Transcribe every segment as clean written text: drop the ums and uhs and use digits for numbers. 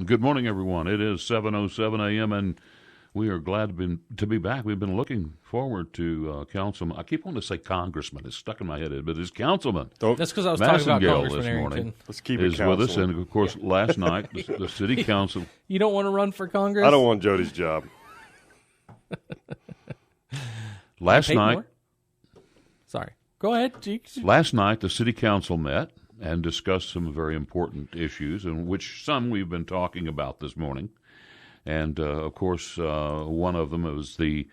Good morning, everyone. It is 7:07 a.m., and we are glad to be back. We've been looking forward to Councilman. I keep wanting to say Congressman. It's stuck in my head, but it's Councilman. That's because I was talking about Massengale Congressman this morning. Arrington. Let's keep it Is with us, and of course, last night the City Council. You don't want to run for Congress? I don't want Jody's job. Last night, more? Sorry. Go ahead. Last night, the City Council met and discussed some very important issues, in which some we've been talking about this morning. And, of course, one of them was the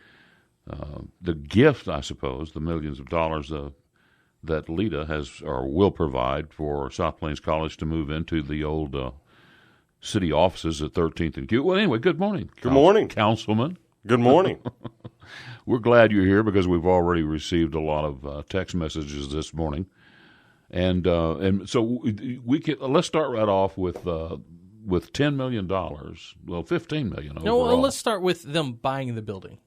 gift, I suppose, the millions of dollars that LEDA has or will provide for South Plains College to move into the old city offices at 13th and Q. Well, anyway, good morning. Good morning. Councilman. Good morning. We're glad you're here because we've already received a lot of text messages this morning. And so we can, let's start right off with $10 million. Well, $15 million overall. No, well, let's start with them buying the building.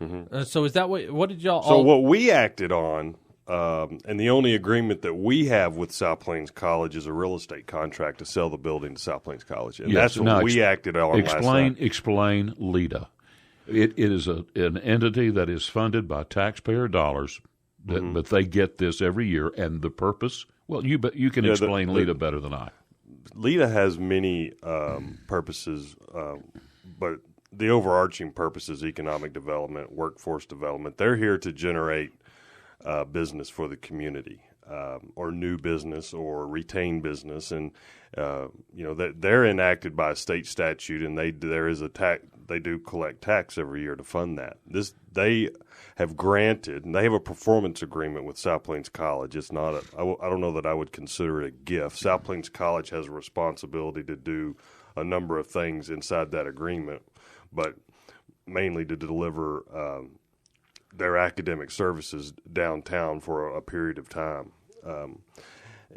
Mm-hmm. So is that what did y'all? So what we acted on, and the only agreement that we have with South Plains College is a real estate contract to sell the building to South Plains College, and that's what we acted on last night. Explain LEDA. It is an entity that is funded by taxpayer dollars. But they get this every year, and the purpose. Well, you can explain LEDA better than I. LEDA has many purposes, but the overarching purpose is economic development, workforce development. They're here to generate business for the community, or new business, or retain business, and they're enacted by a state statute, and there is a tax. They do collect tax every year to fund that. They have granted, and they have a performance agreement with South Plains College. It's not I don't know that I would consider it a gift. South Plains College has a responsibility to do a number of things inside that agreement, but mainly to deliver their academic services downtown for a period of time.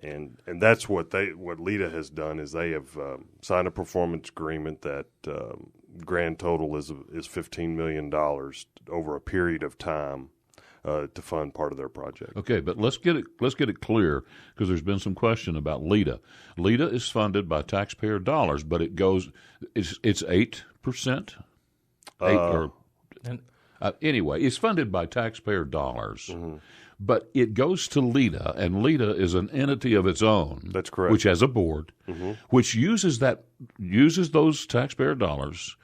And that's what LEDA has done is they have signed a performance agreement that grand total is $15 million over a period of time to fund part of their project. Okay, but let's get it clear because there's been some question about LEDA. LEDA is funded by taxpayer dollars, but it's 8%. Anyway, it's funded by taxpayer dollars. Mm-hmm. But it goes to LEDA, and LEDA is an entity of its own. That's correct. Which has a board, which uses those taxpayer dollars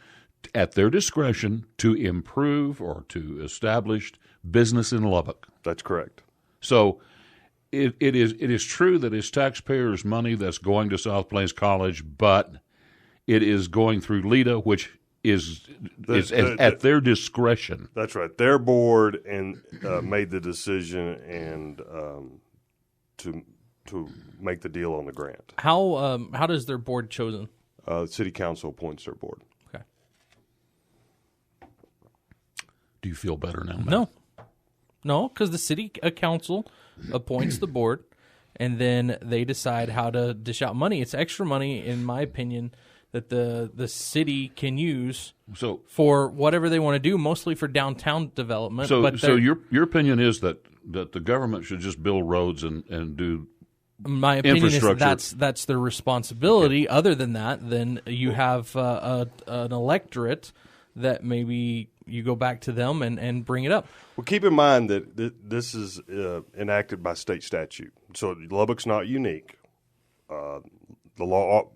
at their discretion to improve or to establish business in Lubbock. That's correct. So it is true that it's taxpayers' money that's going to South Plains College, but it is going through LEDA, which is at their discretion. That's right. Their board made the decision and to make the deal on the grant. How does their board chosen? City Council appoints their board. Okay. Do you feel better now, Matt? No, because the City Council appoints the board, and then they decide how to dish out money. It's extra money, in my opinion, that the city can use for whatever they want to do, mostly for downtown development. So your opinion is that the government should just build roads and do my opinion is that's their responsibility. Okay. Other than that, then you have an electorate that maybe you go back to them and bring it up. Well, keep in mind that this is enacted by state statute, so Lubbock's not unique. The law.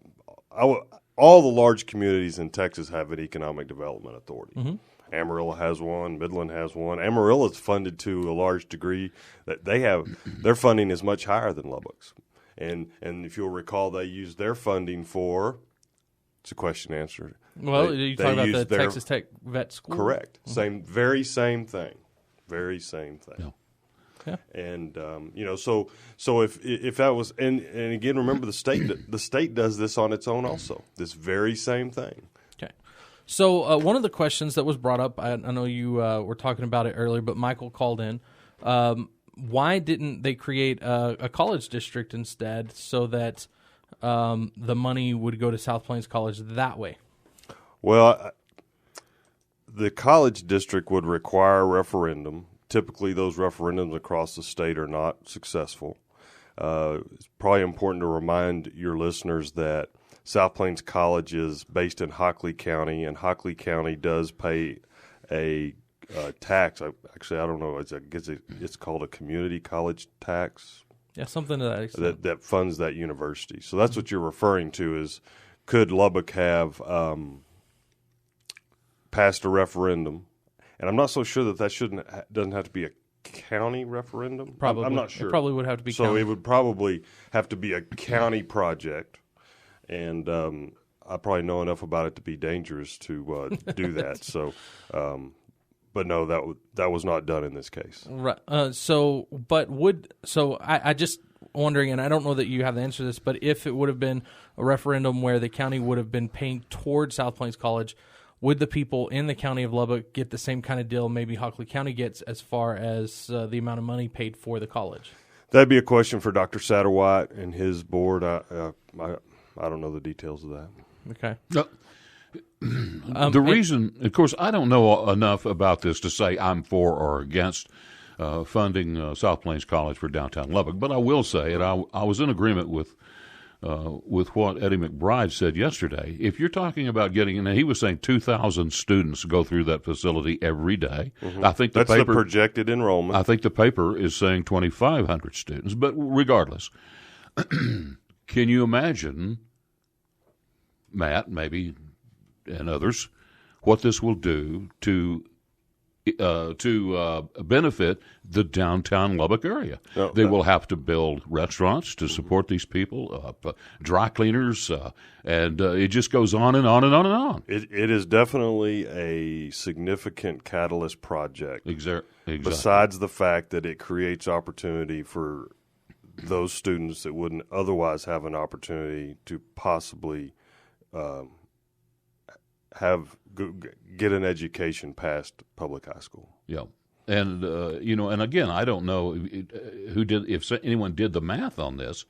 All the large communities in Texas have an economic development authority. Mm-hmm. Amarillo has one. Midland has one. Amarillo is funded to a large degree that their funding is much higher than Lubbock's. And if you'll recall, they use their funding for. It's a question answered. Well, you talking about the Texas Tech Vet School? Correct. Mm-hmm. Very same thing. Yeah. Yeah. And so if that was and again, remember the state does this on its own also. This very same thing. Okay. So one of the questions that was brought up, I know you were talking about it earlier, but Michael called in. Why didn't they create a college district instead so that the money would go to South Plains College that way? Well, the college district would require a referendum. Typically, those referendums across the state are not successful. It's probably important to remind your listeners that South Plains College is based in Hockley County, and Hockley County does pay a tax. Actually, I don't know. It's called a community college tax. Yeah, something to that extent. That funds that university. So that's what you're referring to is, could Lubbock have passed a referendum? And I'm not so sure that doesn't have to be a county referendum. Probably. I'm not sure. It probably would have to be so county. it would probably have to be a county project. And I probably know enough about it to be dangerous to do that. So, but no, that was not done in this case. Right. I just wondering, and I don't know that you have the answer to this, but if it would have been a referendum where the county would have been paying towards South Plains College, would the people in the county of Lubbock get the same kind of deal maybe Hockley County gets as far as the amount of money paid for the college? That'd be a question for Dr. Satterwhite and his board. I don't know the details of that. Okay. The reason, of course, I don't know enough about this to say I'm for or against funding South Plains College for downtown Lubbock, but I will say, and I was in agreement with what Eddie McBride said yesterday. If you're talking about getting, and he was saying 2,000 students go through that facility every day. Mm-hmm. I think that's the projected enrollment. I think the paper is saying 2,500 students, but regardless, can you imagine, Matt, maybe, and others, what this will do to benefit the downtown Lubbock area? They will have to build restaurants to support these people, dry cleaners, and it just goes on and on and on and on. It is definitely a significant catalyst project. Exactly. Besides the fact that it creates opportunity for those students that wouldn't otherwise have an opportunity to possibly get an education past public high school. Yeah, and and again, I don't know if anyone did the math on this.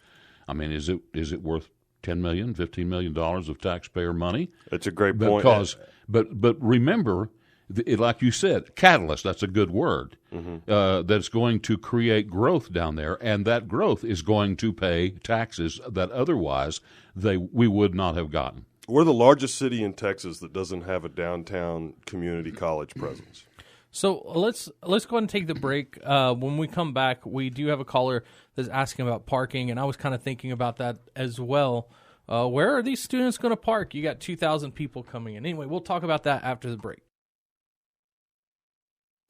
I mean, is it worth $10 million, $15 million of taxpayer money? It's a great point. But remember, like you said, catalyst. That's a good word. Mm-hmm. That's going to create growth down there, and that growth is going to pay taxes that otherwise we would not have gotten. We're the largest city in Texas that doesn't have a downtown community college presence. So let's go ahead and take the break. When we come back, we do have a caller that's asking about parking, and I was kind of thinking about that as well. Where are these students going to park? You got 2,000 people coming in. Anyway, we'll talk about that after the break.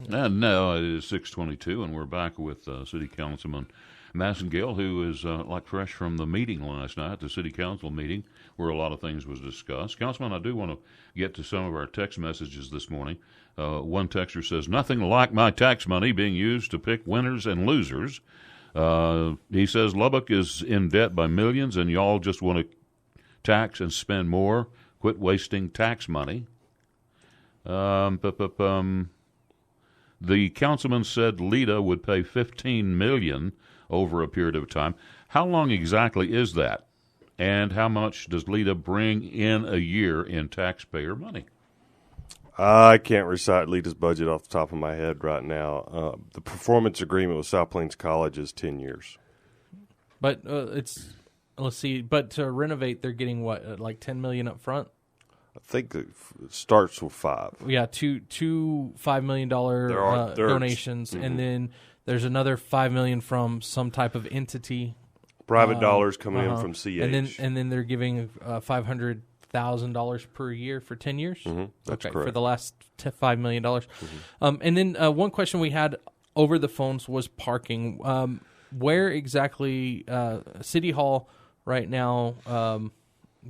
And now it is 6:22, and we're back with City Councilman Massengale, who is like fresh from the meeting last night, the City Council meeting, where a lot of things was discussed. Councilman, I do want to get to some of our text messages this morning. One texter says, "Nothing like my tax money being used to pick winners and losers." He says, "Lubbock is in debt by millions, and y'all just want to tax and spend more. Quit wasting tax money." The councilman said Lita would pay $15 million over a period of time. How long exactly is that? And how much does Lita bring in a year in taxpayer money? I can't recite Lita's budget off the top of my head right now. The performance agreement with South Plains College is 10 years. But let's see, but to renovate, they're getting what, like $10 million up front? I think it starts with 5. Yeah, two $5 million donations, mm-hmm. and then there's another $5 million from some type of entity. Private dollars coming in from CH, and then they're giving $500,000 per year for 10 years. Mm-hmm. That's correct. For the last $5 million. Mm-hmm. And then one question we had over the phones was parking. Where exactly City Hall right now?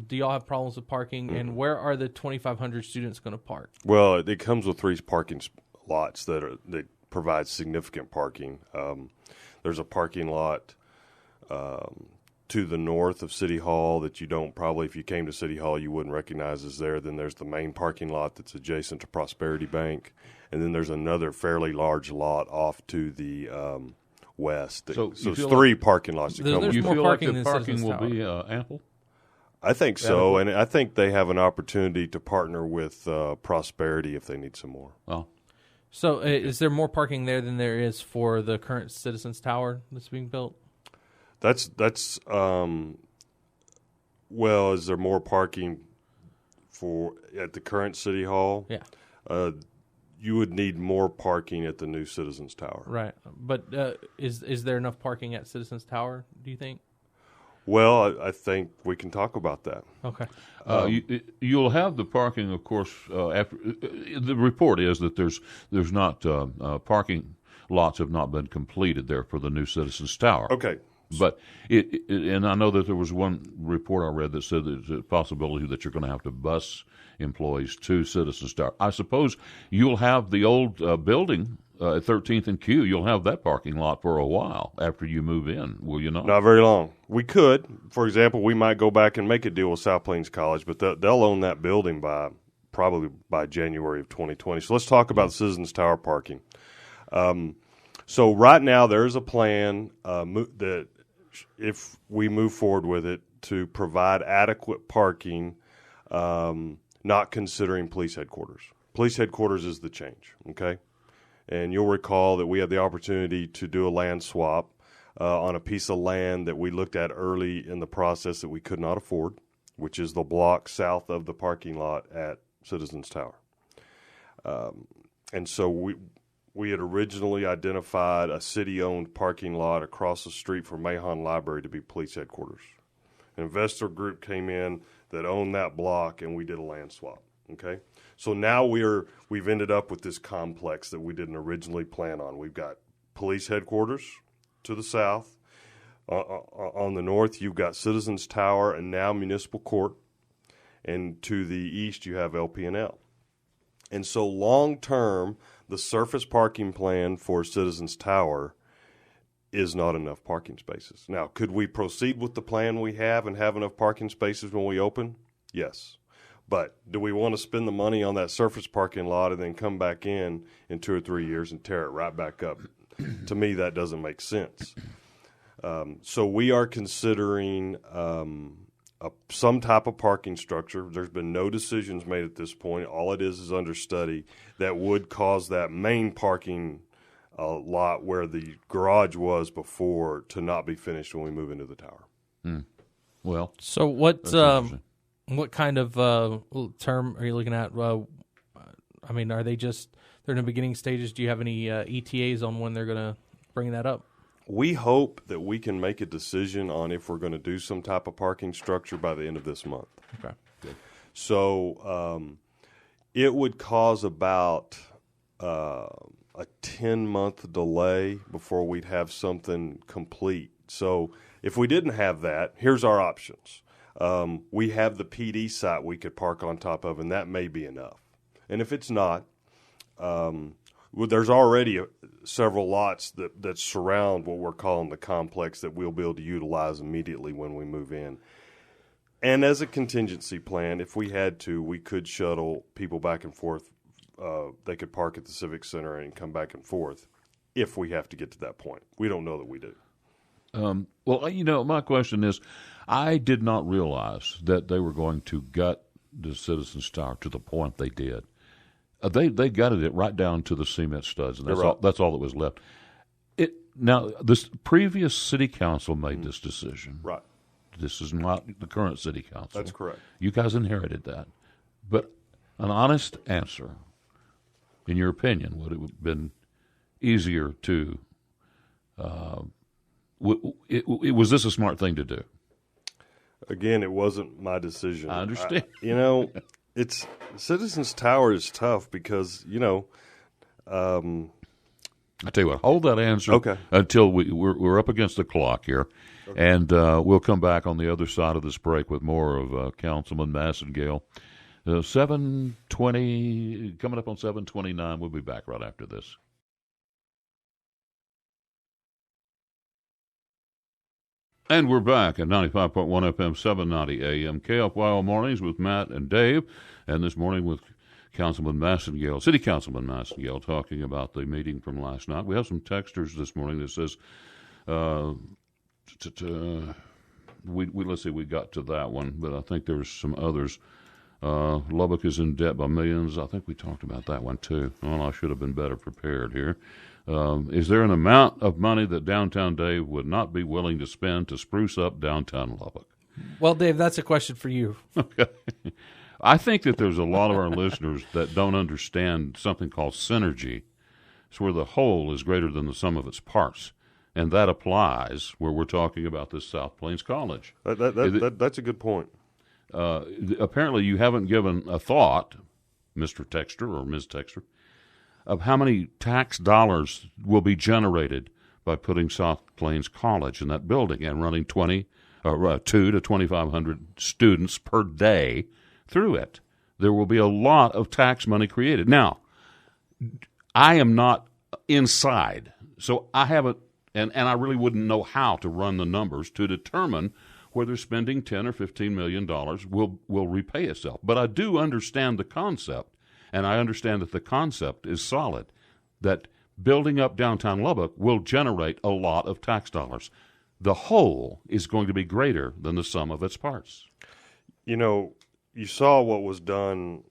Do y'all have problems with parking, and where are the 2,500 students going to park? Well, it comes with 3 parking lots that provide significant parking. There's a parking lot to the north of City Hall that you don't probably, if you came to City Hall, you wouldn't recognize is there. Then there's the main parking lot that's adjacent to Prosperity Bank, and then there's another fairly large lot off to the west. So it's 3 parking lots that come with it. You feel like the parking will be ample? I think so, and I think they have an opportunity to partner with Prosperity if they need some more. Well, so is there more parking there than there is for the current Citizens Tower that's being built? That's Well, is there more parking at the current city hall? Yeah. You would need more parking at the new Citizens Tower. Right. But is there enough parking at Citizens Tower, do you think? Well, I think we can talk about that. Okay. You'll have the parking, of course. After the report is that there's not parking lots have not been completed there for the new Citizens Tower. Okay. But and I know that there was one report I read that said there's a possibility that you're going to have to bus employees to Citizens Tower. I suppose you'll have the old building at 13th and Q. You'll have that parking lot for a while after you move in, will you not? Not very long. We could. For example, we might go back and make a deal with South Plains College, but they'll own that building probably by January of 2020. So let's talk about Citizens Tower parking. So right now there is a plan that if we move forward with it to provide adequate parking, not considering police headquarters. Police headquarters is the change, okay? And you'll recall that we had the opportunity to do a land swap on a piece of land that we looked at early in the process that we could not afford, which is the block south of the parking lot at Citizens Tower. And so we had originally identified a city-owned parking lot across the street from Mahon Library to be police headquarters. An investor group came in that owned that block, and we did a land swap, okay? So now we've ended up with this complex that we didn't originally plan on. We've got police headquarters to the south. On the north, you've got Citizens Tower and now Municipal Court. And to the east, you have LP&L. And so long-term, the surface parking plan for Citizens Tower is not enough parking spaces. Now, could we proceed with the plan we have and have enough parking spaces when we open? Yes. But do we want to spend the money on that surface parking lot and then come back in 2 or 3 years and tear it right back up? To me, that doesn't make sense. So we are considering some type of parking structure. There's been no decisions made at this point. All it is under study that would cause that main parking lot where the garage was before to not be finished when we move into the tower. Well, so what kind of term are you looking at? I mean, are they're in the beginning stages? Do you have any ETAs on when they're going to bring that up? We hope that we can make a decision on if we're going to do some type of parking structure by the end of this month. Okay. Good. So it would cause about a 10-month delay before we'd have something complete. So if we didn't have that, here's our options. We have the PD site we could park on top of, and that may be enough. And if it's not, there's already several lots that surround what we're calling the complex that we'll be able to utilize immediately when we move in. And as a contingency plan, if we had to, we could shuttle people back and forth. They could park at the Civic Center and come back and forth if we have to get to that point. We don't know that we do. Well, my question is, I did not realize that they were going to gut the Citizens Tower to the point they did. They gutted it right down to the cement studs, and that's all that was left. Now, this previous city council made this decision. Right. This is not the current city council. That's correct. You guys inherited that. But an honest answer, in your opinion, would it have been easier to was this a smart thing to do? Again, it wasn't my decision. I understand. It's Citizens Tower is tough because, I tell you what, hold that answer until we're up against the clock here. Okay. And we'll come back on the other side of this break with more of Councilman Massengale. 7:20, coming up on 7:29. We'll be back right after this. And we're back at 95.1 FM, 790 AM, KFYO Mornings with Matt and Dave. And this morning with Councilman Massengale, City Councilman Massengale, talking about the meeting from last night. We have some texters this morning that says, let's see, we got to that one, but I think there's some others. Lubbock is in debt by millions. I think we talked about that one too. Well, I should have been better prepared here. Is there an amount of money that Downtown Dave would not be willing to spend to spruce up downtown Lubbock? Well, Dave, that's a question for you. Okay. I think that there's a lot of our listeners that don't understand something called synergy. It's where the whole is greater than the sum of its parts. And that applies where we're talking about this South Plains College. That's a good point. Apparently you haven't given a thought, Mr. Texter or Ms. Texter, of how many tax dollars will be generated by putting South Plains College in that building and running 2 to 2,500 students per day through it. There will be a lot of tax money created. Now, I am not inside, so I haven't, and I really wouldn't know how to run the numbers to determine whether spending $10 or $15 million will repay itself. But I do understand the concept, and I understand that the concept is solid, that building up downtown Lubbock will generate a lot of tax dollars. The whole is going to be greater than the sum of its parts. You know, you saw what was done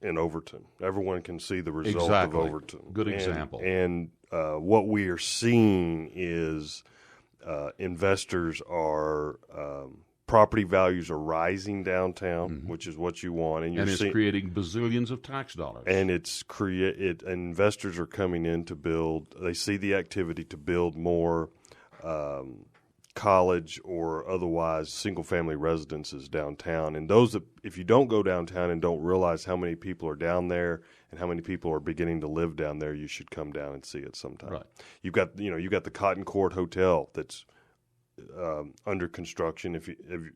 in Overton. Everyone can see the result of Overton. Good example. And what we are seeing is investors are property values are rising downtown, which is what you want, and it's creating bazillions of tax dollars. And investors are coming in to build. They see the activity to build more college or otherwise single-family residences downtown. And those that, if you don't go downtown and don't realize how many people are down there and how many people are beginning to live down there, you should come down and see it sometime. Right. You've got the Cotton Court Hotel that's under construction.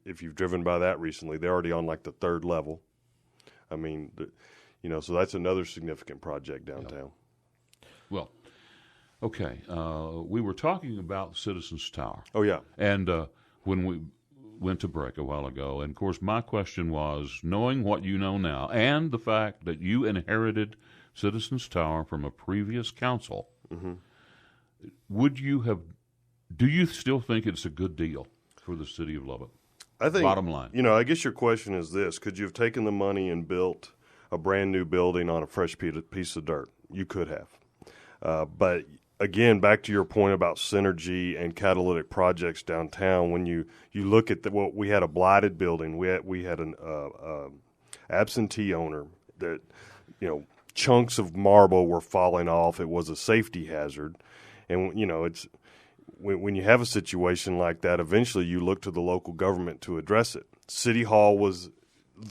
If you've driven by that recently, they're already on like the 3rd level. I mean, so that's another significant project downtown. Well, okay, we were talking about Citizens Tower. Oh, yeah. And when we went to break a while ago, and of course my question was, knowing what you know now and the fact that you inherited Citizens Tower from a previous council, do you still think it's a good deal for the city of Lubbock? I think, bottom line. I guess your question is this. Could you have taken the money and built a brand new building on a fresh piece of dirt? You could have. But again, back to your point about synergy and catalytic projects downtown, when you look at what we had a blighted building, we had an absentee owner that, chunks of marble were falling off. It was a safety hazard. And, it's when you have a situation like that, eventually you look to the local government to address it.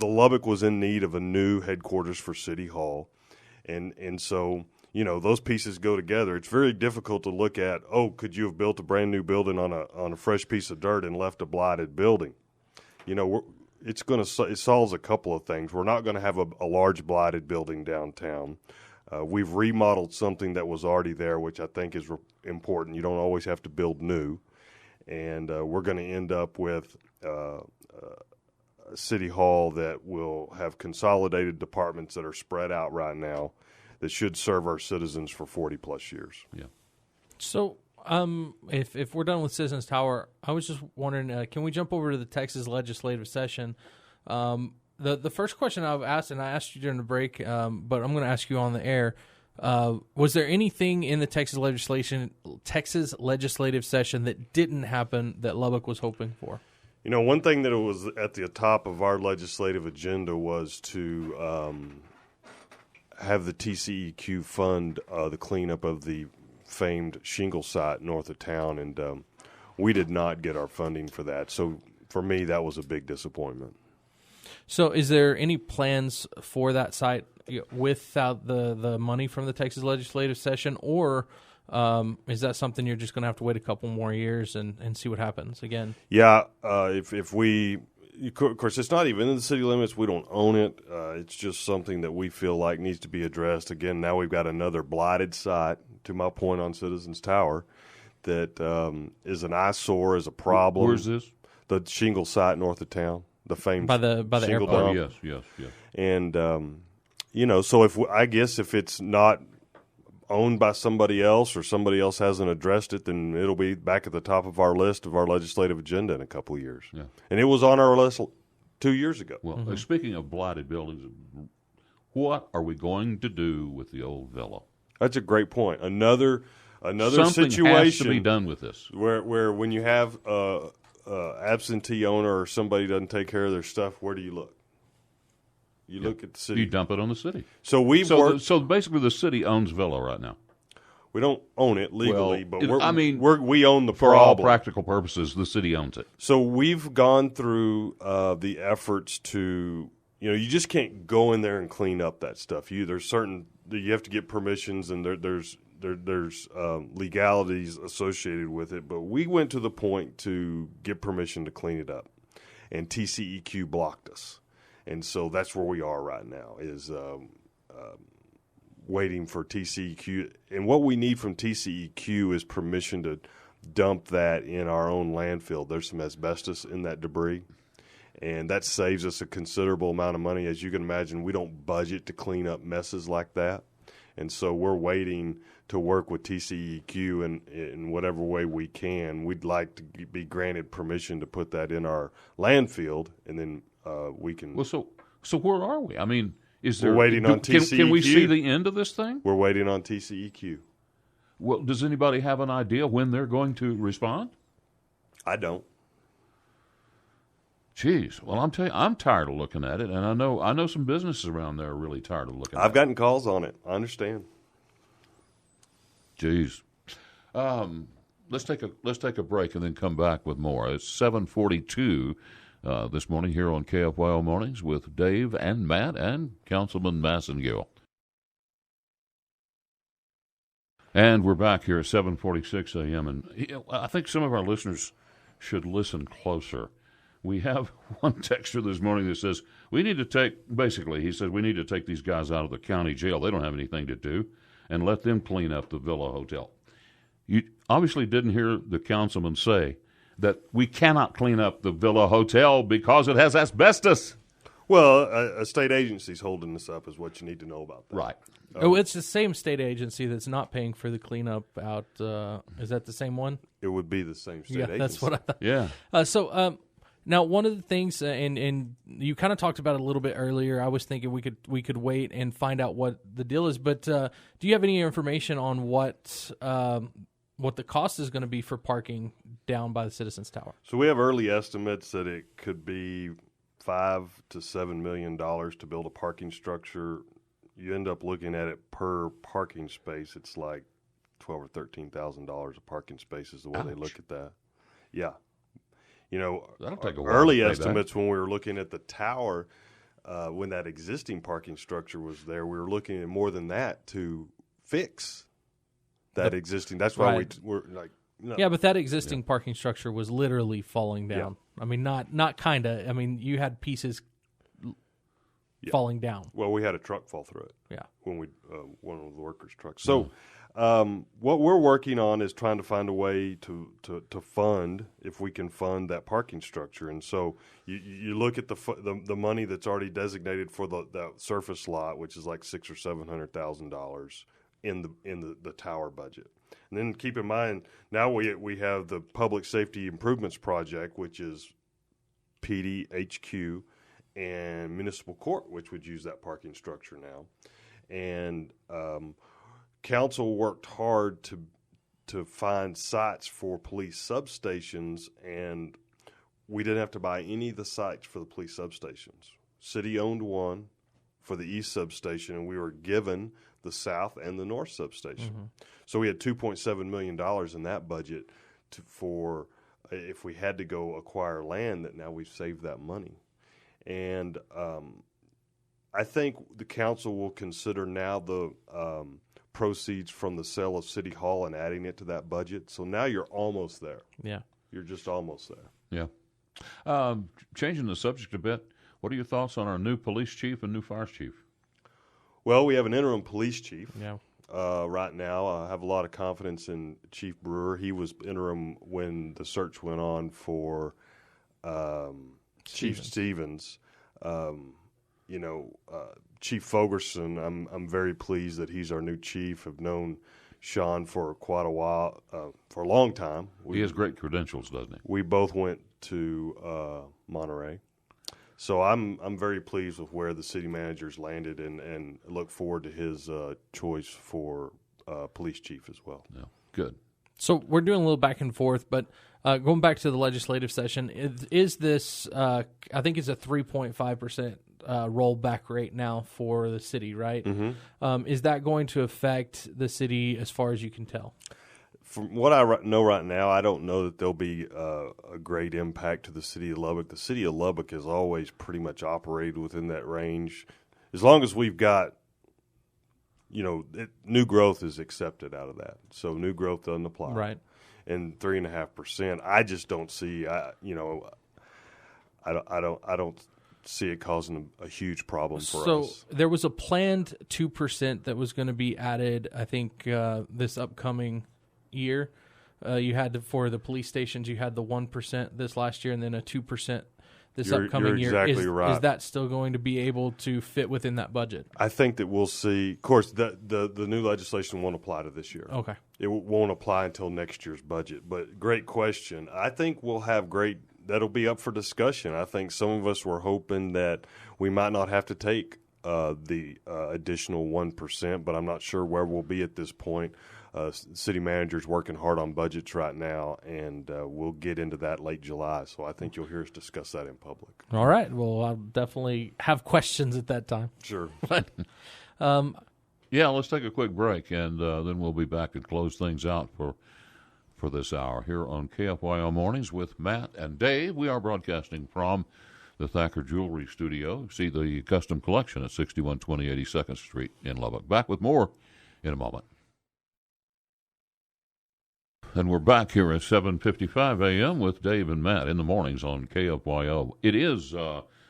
Lubbock was in need of a new headquarters for City Hall. And so, those pieces go together. It's very difficult to look at, could you have built a brand new building on a fresh piece of dirt and left a blighted building? It solves a couple of things. We're not going to have a large blighted building downtown. We've remodeled something that was already there, which I think is important. You don't always have to build new. And we're going to end up with a city hall that will have consolidated departments that are spread out right now that should serve our citizens for 40-plus years. Yeah. So if we're done with Citizens Tower, I was just wondering, can we jump over to the Texas Legislative Session? The first question I've asked, and I asked you during the break, but I'm going to ask you on the air, was there anything in the Texas Legislative Session that didn't happen that Lubbock was hoping for? One thing that was at the top of our legislative agenda was to have the TCEQ fund the cleanup of the famed shingle site north of town, and we did not get our funding for that. So for me, that was a big disappointment. So is there any plans for that site without the money from the Texas Legislative Session, or is that something you're just going to have to wait a couple more years and see what happens again? Yeah, if we – of course, it's not even in the city limits. We don't own it. It's just something that we feel like needs to be addressed. Again, now we've got another blighted site, to my point on Citizens Tower, that is an eyesore, is a problem. Where's this? The shingle site north of town. The famed by the shingle airport. dump. Yes. And so if it's not owned by somebody else or somebody else hasn't addressed it, then it'll be back at the top of our list of our legislative agenda in a couple of years. Yeah. And it was on our list 2 years ago. Well, speaking of blighted buildings, what are we going to do with the old villa? That's a great point. Another Something situation has to be done with this. where when you have a absentee owner or somebody doesn't take care of their stuff, where do you look? You look at the city. You dump it on the city. So we've worked. So basically, the city owns Villa right now. We don't own it legally, but we own the for problem. all practical purposes, the city owns it. So we've gone through the efforts to, you just can't go in there and clean up that stuff. You have to get permissions, and there's legalities associated with it. But we went to the point to get permission to clean it up, and TCEQ blocked us, and so that's where we are right now. Is waiting for TCEQ. And what we need from TCEQ is permission to dump that in our own landfill. There's some asbestos in that debris, and that saves us a considerable amount of money. As you can imagine, we don't budget to clean up messes like that. And so we're waiting to work with TCEQ in whatever way we can. We'd like to be granted permission to put that in our landfill, and then we can... Well, so where are we? I mean... We're waiting on TCEQ. Can we see the end of this thing? We're waiting on TCEQ. Well, does anybody have an idea when they're going to respond? I don't. Jeez. Well, I'm telling you, I'm tired of looking at it, and I know some businesses around there are really tired of looking at it. I've gotten calls on it. I understand. Jeez. Let's take a break and then come back with more. It's 7:42. This morning here on KFYO Mornings with Dave and Matt and Councilman Massengale. And we're back here at 7:46 a.m. And I think some of our listeners should listen closer. We have one texter this morning that says, we need to take these guys out of the county jail. They don't have anything to do, and let them clean up the Villa Hotel. You obviously didn't hear the councilman say that we cannot clean up the Villa Hotel because it has asbestos. Well, a state agency's holding this up is what you need to know about that. Right. It's the same state agency that's not paying for the cleanup out. Is that the same one? It would be the same state agency. That's what I thought. Yeah. Now, one of the things, and you kind of talked about it a little bit earlier. I was thinking we could wait and find out what the deal is. But do you have any information on what the cost is going to be for parking down by the Citizens Tower? So we have early estimates that it could be $5 to $7 million to build a parking structure. You end up looking at it per parking space. It's like $12,000 or $13,000 a parking space is the way they look at that. Yeah. That'll take a while early estimates when we were looking at the tower, when that existing parking structure was there, we were looking at more than that to fix that existing. That's why we're like, no. Yeah, but that existing parking structure was literally falling down. Yeah. I mean, not kind of. I mean, you had pieces falling down. Well, we had a truck fall through it. Yeah. When one of the workers' trucks. So, what we're working on is trying to find a way to fund, if we can fund that parking structure. And so you look at the money that's already designated for the surface lot, which is like $600,000 or $700,000 in the tower budget. And then keep in mind, now we have the Public Safety Improvements Project, which is PD, HQ, and Municipal Court, which would use that parking structure now. And council worked hard to find sites for police substations, and we didn't have to buy any of the sites for the police substations. City owned one for the east substation, and we were given the south and the north substation. Mm-hmm. So we had $2.7 million in that budget for if we had to go acquire land, that now we've saved that money. And I think the council will consider now the proceeds from the sale of City Hall and adding it to that budget. So now you're almost there. Yeah. You're just almost there. Yeah. Changing the subject a bit, what are your thoughts on our new police chief and new fire chief? Well, we have an interim police chief. Yeah. Right now, I have a lot of confidence in Chief Brewer. He was interim when the search went on for Chief Stevens. Chief Fogerson, I'm very pleased that he's our new chief. I've known Sean for quite a while, for a long time. He has great credentials, doesn't he? We both went to Monterey. So I'm very pleased with where the city manager's landed and look forward to his choice for police chief as well. Yeah, good. So we're doing a little back and forth, but going back to the legislative session, is this, I think it's a 3.5% rollback rate now for the city, right? Mm-hmm. Is that going to affect the city as far as you can tell? From what I know right now, I don't know that there'll be a great impact to the city of Lubbock. The city of Lubbock has always pretty much operated within that range. As long as we've got, new growth is accepted out of that. So new growth doesn't apply. Right. And 3.5%, I just don't see, I don't see it causing a huge problem for us. So there was a planned 2% that was going to be added, I think, this upcoming year. You had for the police stations, you had the 1% this last year, and then a 2% this upcoming year. You're exactly right. Is that still going to be able to fit within that budget? I think that we'll see. Of course, the new legislation won't apply to this year. Okay. It won't apply until next year's budget. But great question. I think we'll have that'll be up for discussion. I think some of us were hoping that we might not have to take the additional 1%, but I'm not sure where we'll be at this point. City manager's working hard on budgets right now, and we'll get into that late July. So I think you'll hear us discuss that in public. All right. Well, I'll definitely have questions at that time. Sure. Yeah, let's take a quick break, and then we'll be back and close things out for this hour here on KFYO Mornings with Matt and Dave. We are broadcasting from the Thacker Jewelry Studio. See the custom collection at 6120 82nd Street in Lubbock. Back with more in a moment. And we're back here at 7:55 a.m. with Dave and Matt in the mornings on KFYO. It is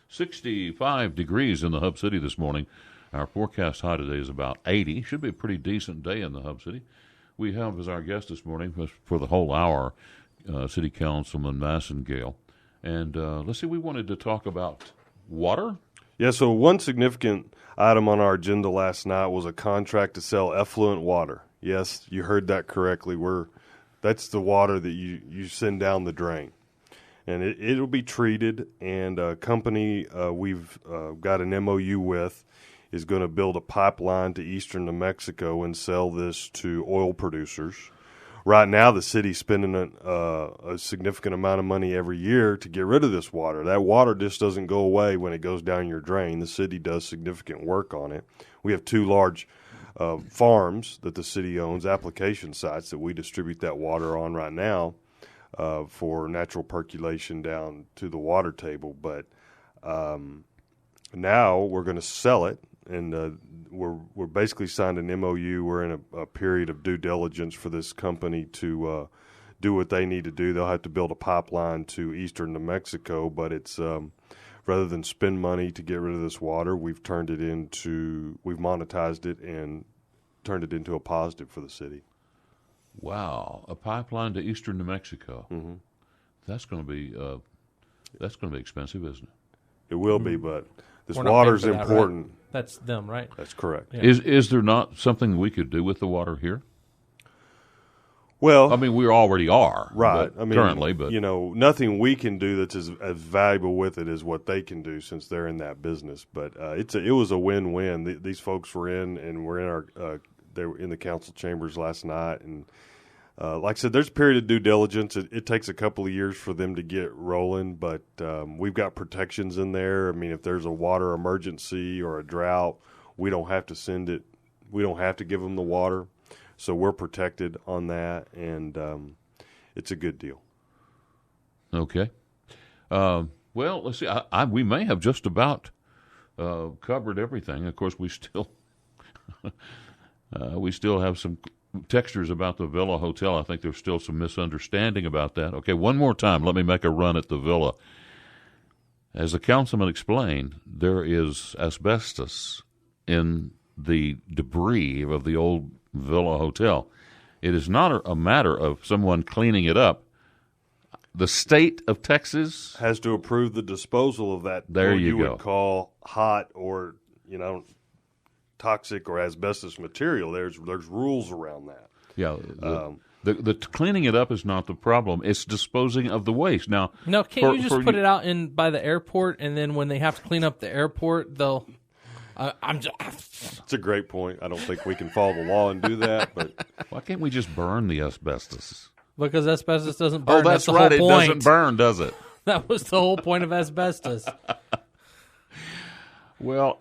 65 degrees in the Hub City this morning. Our forecast high today is about 80. Should be a pretty decent day in the Hub City. We have as our guest this morning for the whole hour, City Councilman Massengale. And let's see, we wanted to talk about water. Yeah, so one significant item on our agenda last night was a contract to sell effluent water. Yes, you heard that correctly. That's the water that you send down the drain. And it'll be treated, and a company we've got an MOU with is going to build a pipeline to eastern New Mexico and sell this to oil producers. Right now, the city's spending a significant amount of money every year to get rid of this water. That water just doesn't go away when it goes down your drain. The city does significant work on it. We have two large farms that the city owns, application sites that we distribute that water on right now for natural percolation down to the water table. But now we're going to sell it, and we're basically signed an MOU. We're in a period of due diligence for this company to do what they need to do. They'll have to build a pipeline to eastern New Mexico, but it's rather than spend money to get rid of this water, we've monetized it and turned it into a positive for the city. Wow, a pipeline to eastern New Mexico. Mm-hmm. That's going to be expensive, isn't it? It will be, but this We're not water's paying for that, important. right? That's them, right? That's correct. Yeah. Is there not something we could do with the water here? Well, I mean, we already are, right. Currently, but nothing we can do that's as valuable with it as what they can do since they're in that business. But it was a win-win. These folks were in, and we're in they were in the council chambers last night, and like I said, there's a period of due diligence. It takes a couple of years for them to get rolling, but we've got protections in there. I mean, if there's a water emergency or a drought, we don't have to send it. We don't have to give them the water. So we're protected on that, and it's a good deal. Okay. Well, let's see. We may have just about covered everything. Of course, we still have some textures about the Villa Hotel. I think there's still some misunderstanding about that. Okay, one more time. Let me make a run at the Villa. As the councilman explained, there is asbestos in the debris of the old Villa Hotel. It is not a matter of someone cleaning it up. The state of Texas has to approve the disposal of that. There you go. Would call hot or toxic or asbestos material. There's rules around that. Yeah. The cleaning it up is not the problem. It's disposing of the waste. Now, can't you just put it out by the airport, and then when they have to clean up the airport, they'll. I'm just, It's a great point. I don't think we can follow the law and do that, but Why can't we just burn the asbestos? because asbestos doesn't burn. Oh, that's the right. It whole point. doesn't burn, does it? That was the whole point of asbestos. Well,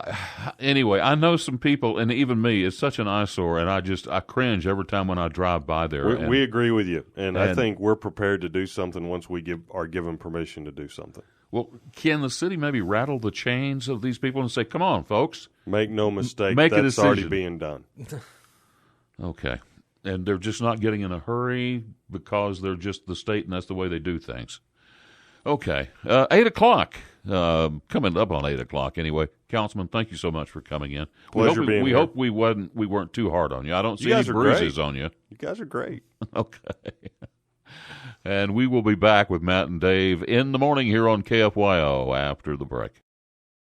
anyway, I know some people, and even me, it's such an eyesore, and I cringe every time when I drive by there. we agree with you. And I think we're prepared to do something once we are given permission to do something. Well, can the city maybe rattle the chains of these people and say, come on, folks? Make no mistake, Make a that's already decision. being done. Okay. And they're just not getting in a hurry because they're just the state and that's the way they do things. Okay. 8 o'clock. Coming up on 8 o'clock anyway. Councilman, thank you so much for coming in. Pleasure being we here. hope we weren't too hard on you. I don't see guys any are bruises great. on you. You guys are great. Okay. And we will be back with Matt and Dave in the morning here on KFYO after the break.